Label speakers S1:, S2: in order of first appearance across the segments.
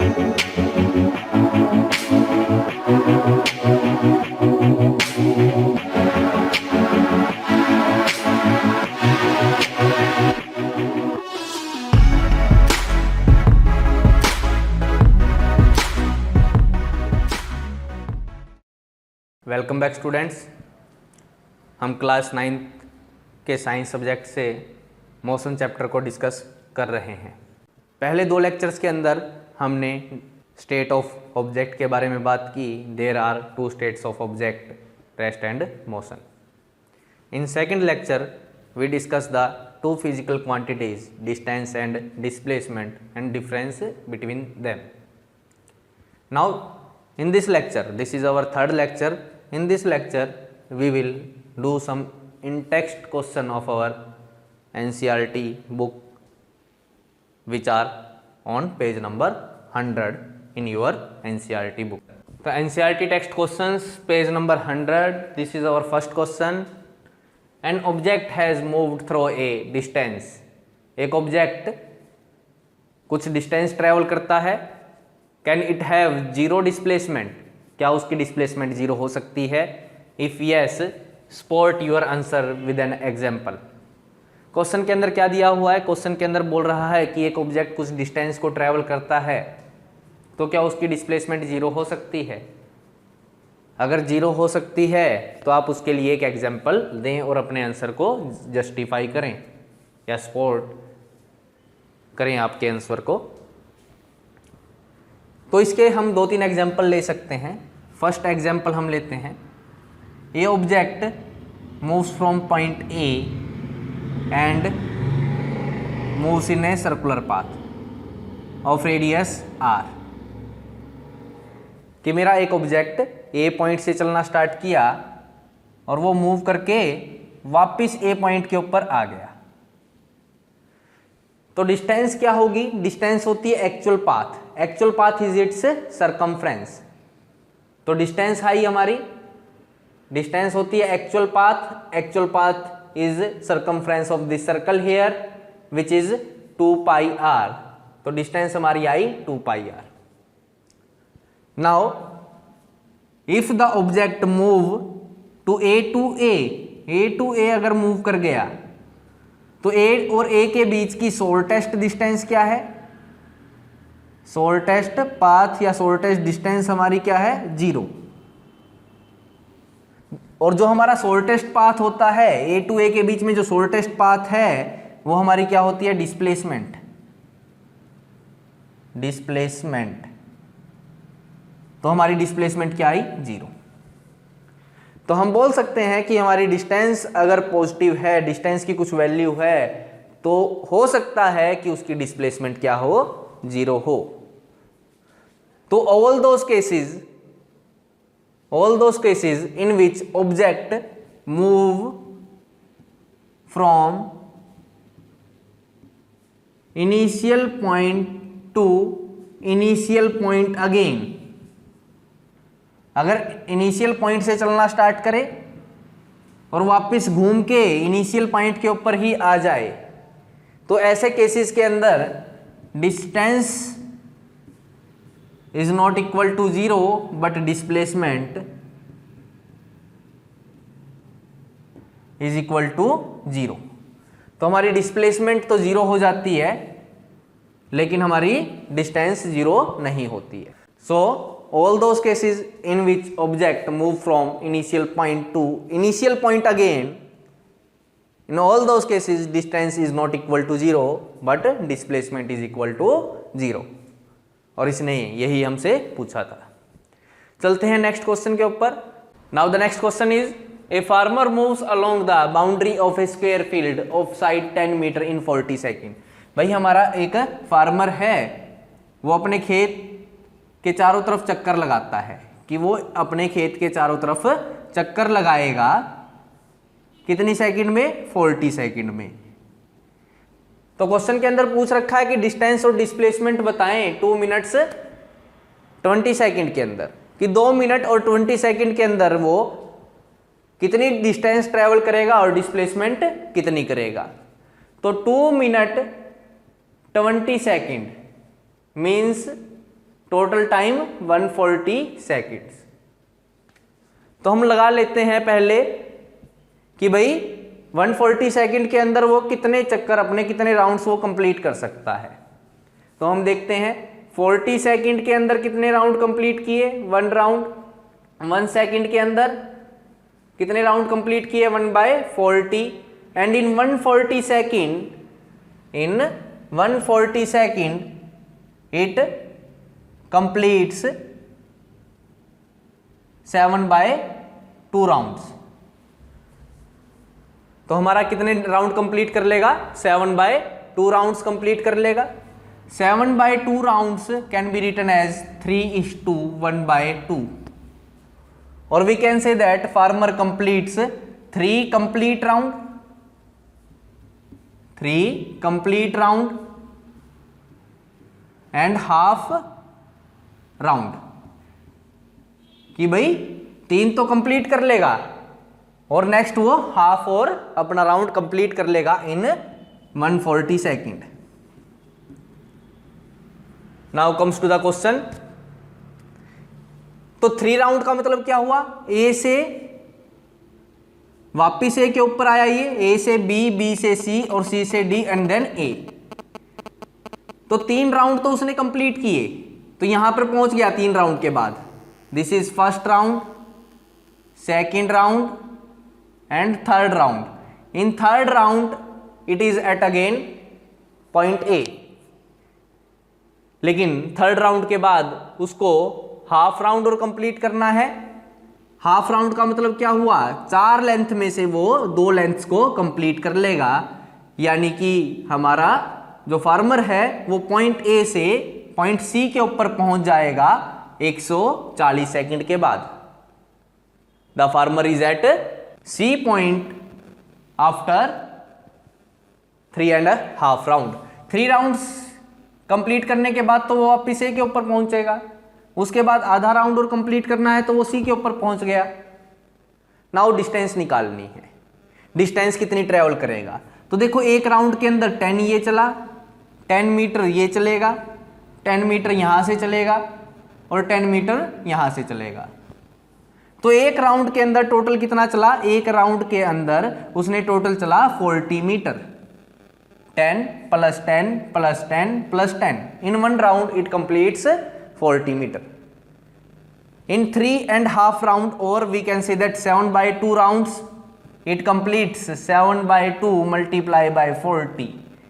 S1: Welcome back students. हम class 9th के science subject से मोशन चैप्टर को डिस्कस कर रहे हैं। पहले 2 लेक्चर्स के अंदर हमने स्टेट ऑफ ऑब्जेक्ट के बारे में बात की। There are 2 states of object, rest and motion. In second lecture we discuss the 2 physical quantities, distance and displacement and difference between them. Now in this lecture, this is our 3rd lecture. In this lecture we will do some in-text question of our NCERT book, which are on page number 100 in your NCERT book. The NCERT text questions, page number 100. This is our first question. An object has moved through a distance. एक object कुछ distance travel करता है। Can it have zero displacement? क्या उसकी displacement zero हो सकती है? If yes, spot your answer with an example. Question के अंदर क्या दिया हुआ है? क्वेश्चन के अंदर बोल रहा है कि एक ऑब्जेक्ट कुछ डिस्टेंस को ट्रैवल करता है तो क्या उसकी डिस्प्लेसमेंट जीरो हो सकती है? अगर जीरो हो सकती है तो आप उसके लिए एक एग्जाम्पल दें और अपने आंसर को जस्टिफाई करें या सपोर्ट करें आपके आंसर को। तो इसके हम 2-3 एग्जाम्पल ले सकते हैं। फर्स्ट एग्जाम्पल हम लेते हैं। ये object moves from point A and moves in a circular path of radius R. कि मेरा एक ऑब्जेक्ट ए पॉइंट से चलना स्टार्ट किया और वो मूव करके वापस ए पॉइंट के ऊपर आ गया। तो डिस्टेंस क्या होगी? डिस्टेंस होती है actual path. Actual path is its circumference. तो डिस्टेंस आई हमारी, डिस्टेंस होती है actual path. Actual path is circumference of this circle here which is 2 pi r. तो डिस्टेंस हमारी आई 2 pi r. Now if the object move to a अगर move कर गया तो ए और ए के बीच की शॉर्टेस्ट डिस्टेंस क्या है? शॉर्टेस्ट पाथ या शॉर्टेस्ट डिस्टेंस हमारी क्या है? 0। और जो हमारा शॉर्टेस्ट पाथ होता है ए टू ए के बीच में जो शॉर्टेस्ट पाथ है वो हमारी क्या होती है? डिस्प्लेसमेंट। डिस्प्लेसमेंट तो हमारी डिस्प्लेसमेंट क्या आई? 0। तो हम बोल सकते हैं कि हमारी डिस्टेंस अगर पॉजिटिव है, डिस्टेंस की कुछ वैल्यू है, तो हो सकता है कि उसकी डिस्प्लेसमेंट क्या हो? 0 हो। तो all those cases in which object move from initial point to initial point again, अगर इनिशियल पॉइंट से चलना स्टार्ट करे और वापस घूम के इनिशियल पॉइंट के ऊपर ही आ जाए, तो ऐसे केसेस के अंदर distance is not equal to 0 but displacement is equal to 0। तो हमारी डिस्प्लेसमेंट तो 0 हो जाती है लेकिन हमारी डिस्टेंस 0 नहीं होती है। सो all those cases in which object move from initial point to initial point again, in all those cases distance is not equal to 0 but displacement is equal to 0। और इसने यही हमसे पूछा था। चलते हैं नेक्स्ट क्वेश्चन के ऊपर। Now the next question is a farmer moves along the boundary of a square field of side 10 metre in 40 second. भाई हमारा एक फार्मर है, वो अपने खेत के चारों तरफ चक्कर लगाता है कि वो अपने खेत के चारों तरफ चक्कर लगाएगा कितनी सेकंड में? 40 सेकंड में। तो क्वेश्चन के अंदर पूछ रखा है कि डिस्टेंस और डिस्प्लेसमेंट बताएं 2 मिनट्स 20 सेकंड के अंदर, कि 2 मिनट और 20 सेकंड के अंदर वो कितनी डिस्टेंस ट्रेवल करेगा और डिस्प्लेसमेंट कितनी करेगा। तो 2 minute 20 second means total time 140 seconds. तो हम लगा लेते हैं पहले कि भाई 140 सेकंड के अंदर वो कितने चक्कर अपने कितने राउंड्स वो कंप्लीट कर सकता है। तो हम देखते हैं 40 सेकंड के अंदर कितने राउंड कंप्लीट किए, 1 राउंड। 1 सेकंड के अंदर कितने राउंड कंप्लीट किए, 1/40। And in 140 second it completes 7/2 rounds. तो हमारा कितने राउंड कंप्लीट कर लेगा, 7/2 राउंड्स कंप्लीट कर लेगा। 7/2 rounds can be written as 3:1/2 और we can say that farmer completes 3 complete round and half round. कि भाई 3 तो कंप्लीट कर लेगा और नेक्स्ट वो हाफ और अपना राउंड कंप्लीट कर लेगा in 140 second. Now comes to the question. तो 3 राउंड का मतलब क्या हुआ, ए से वापिस ए के ऊपर आया, ये ए से बी, बी से सी और सी से डी एंड देन ए। तो 3 राउंड तो उसने कंप्लीट किए, तो यहां पर पहुंच गया 3 राउंड के बाद। This is first round, second round and third round. In third round it is at again point A. लेकिन थर्ड राउंड के बाद उसको हाफ राउंड और कंप्लीट करना है। हाफ राउंड का मतलब क्या हुआ, 4 लेंथ में से वो 2 लेंथ्स को कंप्लीट कर लेगा। यानी कि हमारा जो फार्मर है वो पॉइंट ए से पॉइंट सी के ऊपर पहुंच जाएगा 140 सेकंड के बाद। The farmer is at C point after 3.5 round. 3 rounds complete करने के बाद तो वो वापिस ए के ऊपर पहुंचेगा। उसके बाद आधा राउंड और कंप्लीट करना है तो वो सी के ऊपर पहुंच गया। नाउ डिस्टेंस निकालनी है, डिस्टेंस कितनी ट्रेवल करेगा। तो देखो एक राउंड के अंदर 10 ये चला, 10 मीटर ये चलेगा, 10 मीटर यहां से चलेगा और 10 मीटर यहां से चलेगा। तो एक राउंड के अंदर टोटल कितना चला, एक राउंड के अंदर उसने टोटल चला 40 metre. 10 + 10 + 10 + 10 in 1 round it completes 40 metre. In 3.5 round, or we can say that 7/2 rounds, it completes 7/2 multiplied by 40।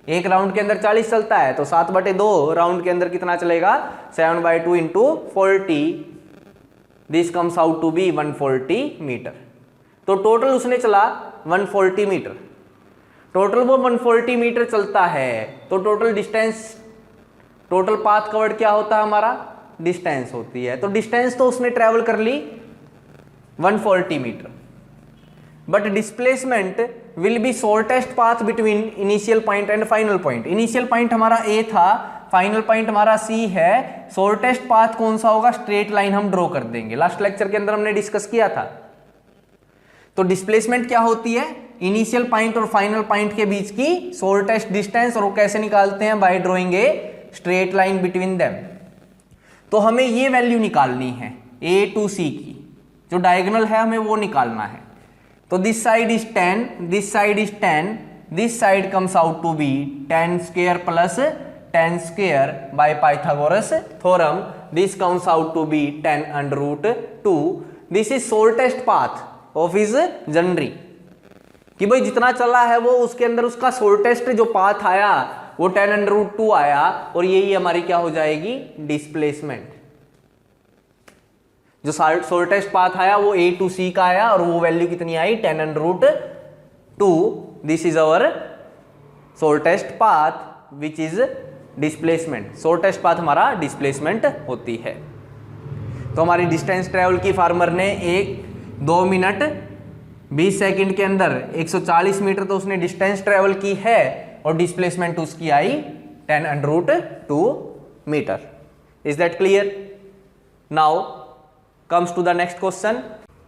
S1: एक राउंड के अंदर 40 चलता है तो 7/2 राउंड के अंदर कितना चलेगा, 7/2 into 40। This comes out to be 140 metre. तो टोटल उसने चला 140 मीटर। टोटल वो 140 मीटर चलता है तो total distance, total path covered क्या होता है हमारा, डिस्टेंस होती है। तो डिस्टेंस तो उसने ट्रेवल कर ली 140 metre, but displacement will be shortest path between initial point and final point. Initial point हमारा ए था, फाइनल पॉइंट हमारा सी है। शॉर्टेस्ट पाथ कौन सा होगा, स्ट्रेट लाइन हम ड्रॉ कर देंगे। लास्ट लेक्चर के अंदर हमने डिस्कस किया था। तो डिस्प्लेसमेंट क्या होती है, इनिशियल पॉइंट और फाइनल पॉइंट के बीच की शॉर्टेस्ट डिस्टेंस, और वो कैसे निकालते हैं, bye drawing a straight line between them. तो हमें ये वैल्यू निकालनी है ए टू सी की, जो डायगोनल है हमें वो निकालना है। तो this side is 10, this side is 10, this side comes out to be 10 square plus 10 square by Pythagoras theorem. This comes out to be 10√2। This is shortest path of his journey. कि भाई जितना चला है वो उसके अंदर उसका शॉर्टेस्ट जो पाथ आया वो 10√2 आया, और यही हमारी क्या हो जाएगी, डिस्प्लेसमेंट। जो शॉर्टेस्ट पाथ आया वो ए टू सी का आया और वो वैल्यू कितनी आई, 10√2। This is our shortest path which is displacement. Shortest path हमारा डिस्प्लेसमेंट होती है। तो हमारी डिस्टेंस ट्रेवल की फार्मर ने 2 मिनट 20 सेकंड के अंदर 140 मीटर तो उसने डिस्टेंस ट्रेवल की है, और डिस्प्लेसमेंट उसकी आई 10√2 मीटर। Is that clear? Now comes to the next question.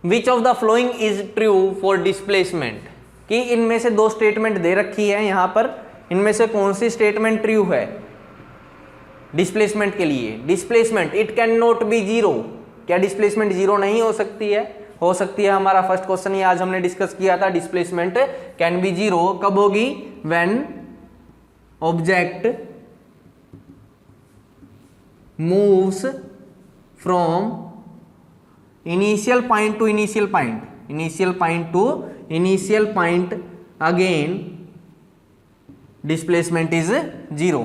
S1: Which of the following is true for displacement. कि इनमें से 2 स्टेटमेंट दे रखी है यहां पर, इनमें से कौन सी स्टेटमेंट ट्रू है। डिस्प्लेसमेंट के लिए, displacement it can not be zero, क्या डिस्प्लेसमेंट जीरो नहीं हो सकती है? हो सकती है। हमारा फर्स्ट क्वेश्चन ये आज हमने डिस्कस किया था, डिस्प्लेसमेंट कैन बी जीरो कब होगी? When object moves from initial point two initial point, initial point two initial point, again displacement is zero,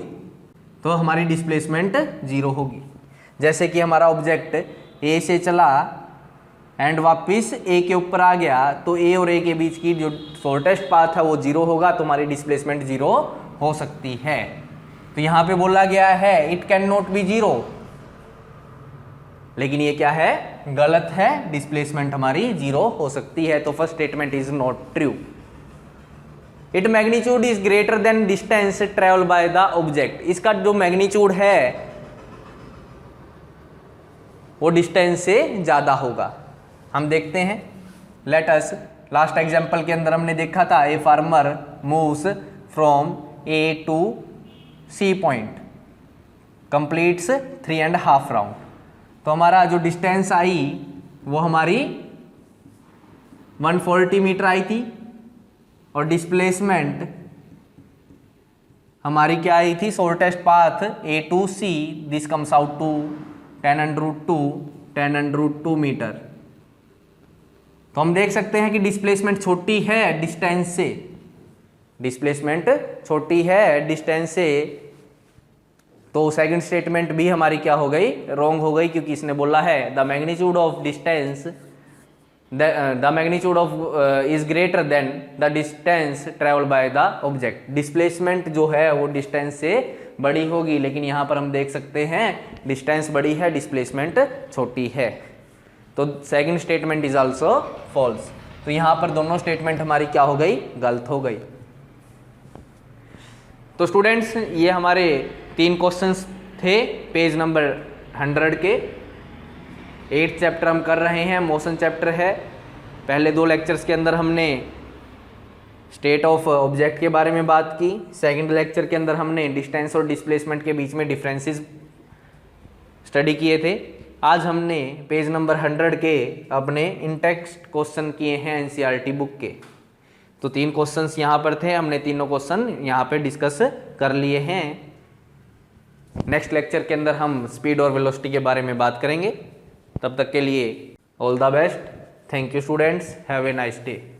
S1: तो हमारी डिस्प्लेसमेंट जीरो होगी। जैसे कि हमारा ऑब्जेक्ट ए से चला एंड वापस ए के ऊपर आ गया, तो ए और ए के बीच की जो शॉर्टेस्ट पाथ है वो जीरो होगा, तो हमारी डिस्प्लेसमेंट जीरो हो सकती है। तो यहां पे बोला गया है it can not be zero, लेकिन ये क्या है? गलत है, डिस्प्लेसमेंट हमारी जीरो हो सकती है। तो first statement is not true. It magnitude is greater than distance travel by the object, इसका जो मैग्नीट्यूड है वो डिस्टेंस से ज्यादा होगा। हम देखते हैं, लेट अस, लास्ट एग्जांपल के अंदर हमने देखा था A farmer moves from A to C point, completes 3.5 round, तो हमारा जो डिस्टेंस आई वो हमारी 140 मीटर आई थी, और डिस्प्लेसमेंट हमारी क्या आई थी? Shortest path A to C, this comes out to 10√2 metre. तो हम देख सकते हैं कि डिस्प्लेसमेंट छोटी है डिस्टेंस से, डिस्प्लेसमेंट छोटी है डिस्टेंस से, तो सेकंड स्टेटमेंट भी हमारी क्या हो गई? रॉन्ग हो गई, क्योंकि इसने बोला है the magnitude of distance, the magnitude of is greater than the distance travel by the object. Displacement जो है वो डिस्टेंस से बड़ी होगी, लेकिन यहाँ पर हम देख सकते हैं डिस्टेंस बड़ी है, डिस्प्लेसमेंट छोटी है, तो second statement is also false. तो यहाँ पर दोनों स्टेटमेंट हमारी क्या हो गई? गलत हो गई। तो स्टूडेंट्स, ये हमारे 3 क्वेश्चंस थे पेज नंबर 100 के। 8th चैप्टर हम कर रहे हैं, मोशन चैप्टर है। पहले 2 लेक्चर्स के अंदर हमने स्टेट ऑफ ऑब्जेक्ट के बारे में बात की, सेकंड लेक्चर के अंदर हमने डिस्टेंस और डिस्प्लेसमेंट के बीच में डिफरेंसेस स्टडी किए थे। आज हमने पेज नंबर 100 के अपने इन टेक्स्ट क्वेश्चन किए हैं एनसीईआरटी बुक के। तो 3 क्वेश्चंस यहाँ पर थे, हमने तीनों क्वेश्चन यहाँ पे डिस्कस कर लिए हैं। नेक्स्ट लेक्चर के अंदर हम स्पीड और वेलोसिटी के बारे में बात करेंगे। तब तक के लिए all the best. Thank you students, have a nice day.